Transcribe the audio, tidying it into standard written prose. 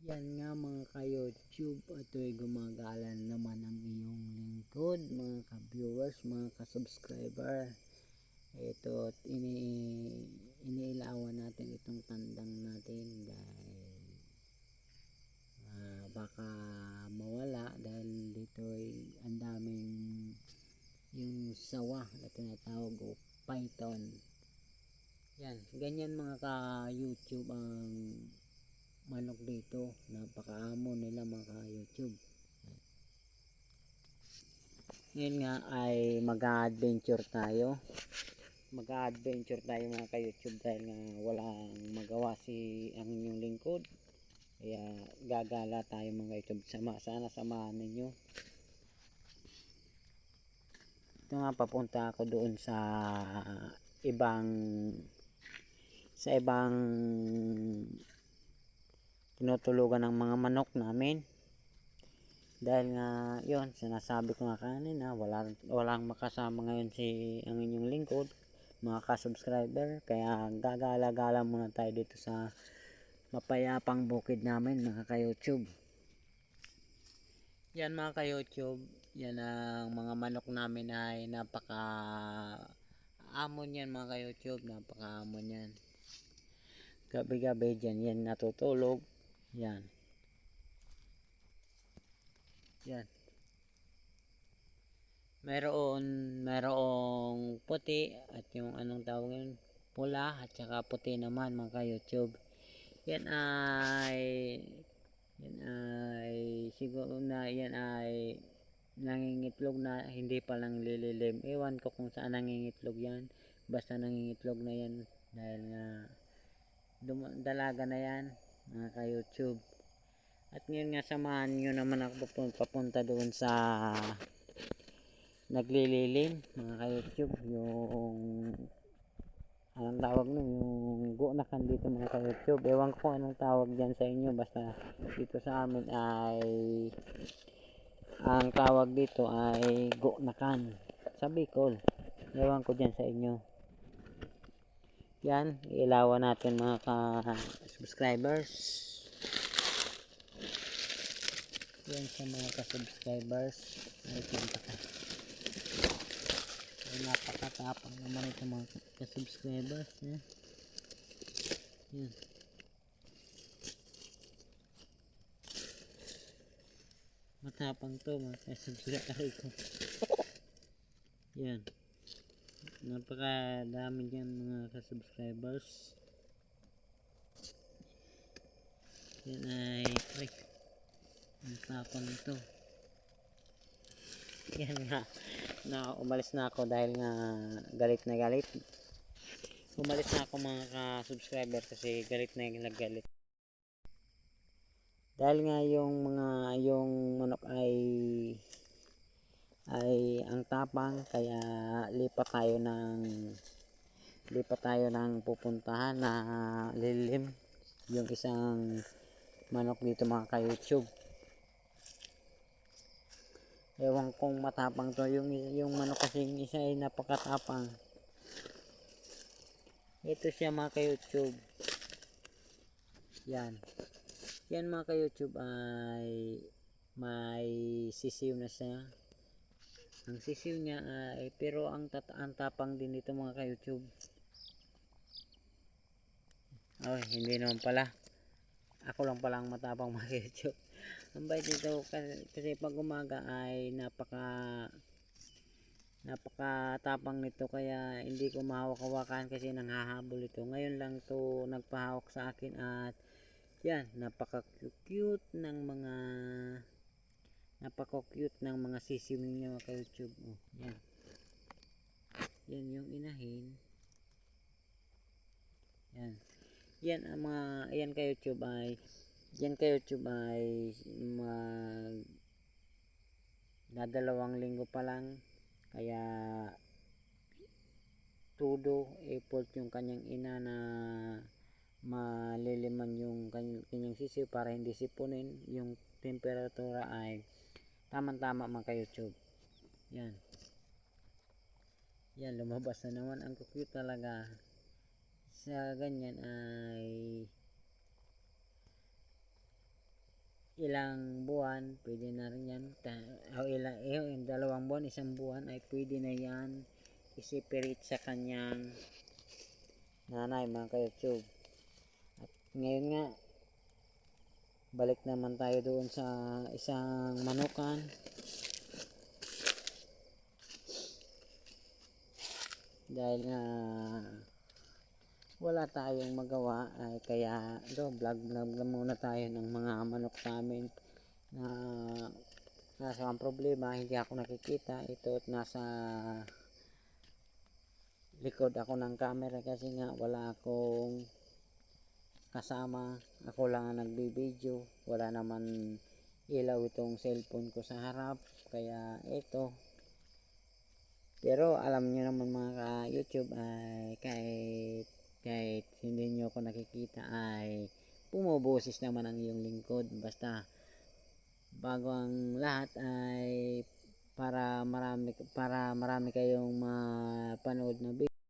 Yan nga mga ka-YouTube, ito'y gumagala naman ang iyong lingkod, mga ka-viewers, mga ka-subscriber. Ito, iniilawan natin itong tandang natin dahil baka mawala dahil dito'y ang daming yung sawa na tinatawag o python. Yan, ganyan mga ka-YouTube ang manok dito, napakaamo nila mga YouTube. Ngayon nga ay mag-adventure tayo mga ka-YouTube dahil nga walang magawa ang inyong lingkod, kaya gagala tayo mga YouTube. Sana samahan ninyo. Ito nga, papunta ako doon ibang sa ibang tinutulugan ng mga manok namin dahil nga yon, sinasabi ko nga kanina, walang makasama ngayon ang inyong lingkod, mga ka-subscriber, kaya gagala-gala muna tayo dito sa mapayapang bukid namin mga ka-YouTube. Yan mga ka-YouTube, yan ang mga manok namin ay napaka amon yan mga ka-YouTube, napaka amon yan. Gabi-gabi dyan yan natutulog. Yan. Yan. Mayroong puti at yung anong tawag yun, pula at saka puti naman mga ka-YouTube. Yan ay siguro na yan ay nangingitlog na, hindi pa lang lililim. Ewan ko kung saan nangingitlog yan. Basta nangingitlog na yan dahil nga dalaga na yan mga ka-YouTube. At ngayon nga samahan nyo naman ako papunta doon sa naglililim mga ka-YouTube, yung anong tawag nun, yung gunakan dito mga ka-YouTube. Ewan ko kung anong tawag dyan sa inyo, basta dito sa amin ay ang tawag dito ay gunakan sa Bicol. Ewan ko dyan sa inyo. Yan, ilawan natin mga ka-subscribers. Yan sa mga ka-subscribers. Ay, pinta ka. Ay, napakatapang naman ito mga ka-subscribers. Yan. Yan. Matapang to mga ka-subscribers ko. Yan. Napakadami dyan mga ka-subscribers. Yan ay matapang ito. Yan nga, umalis na ako dahil nga galit na galit. Umalis na ako mga ka-subscriber kasi galit na yung naggalit. Dahil nga yung manok ay ang tapang, kaya lipat tayo ng pupuntahan na lilim, yung isang manok dito mga ka-YouTube. Ewan kong matapang to, yung manok kasi yung isa ay napakatapang. Ito siya mga ka-YouTube. Yan mga ka-YouTube ay may sisiw na siya. Ang sisiw niya ay, pero ang tapang din dito mga ka-YouTube. Ay, hindi naman pala. Ako lang pala ang matapang mga ka-YouTube. Ang bait dito kasi pag umaga ay napakatapang nito, kaya hindi ko mahawak-hawakan kasi nanghahabol ito. Ngayon lang to nagpahawak sa akin at yan, napaka-cute ng mga sisiw niya mga ka-YouTube. Oh, yan. Yan yung inahin. Yan. Yan ang mga yan ka-YouTube ay nadalawang linggo pa lang, kaya todo effort yung kanyang ina na maliliman yung kanyang sisiw para hindi sipunin. Yung temperatura ay tamang-tama mga ka-YouTube. Yan. Yan, lumabas na naman. Ang cute talaga. Sa ganyan ay ilang buwan, pwede na rin yan. O yung 2 buwan, 1 buwan ay pwede na yan i-separate sa kanyang nanay, mga ka-YouTube. At ngayon nga, balik naman tayo doon sa isang manukan. Dahil nga wala tayong magawa ay kaya vlog muna tayo ng mga manok sa amin na nasa ang problema, hindi ako nakikita. Ito at nasa likod ako ng camera kasi nga wala akong kasama, ako lang ang nagbibideo, wala naman ilaw itong cellphone ko sa harap, kaya ito. Pero alam niyo naman mga ka-YouTube ay kahit hindi nyo ako nakikita ay bumuboses naman ang iyong lingkod. Basta bago ang lahat ay para marami kayong mapanood na video.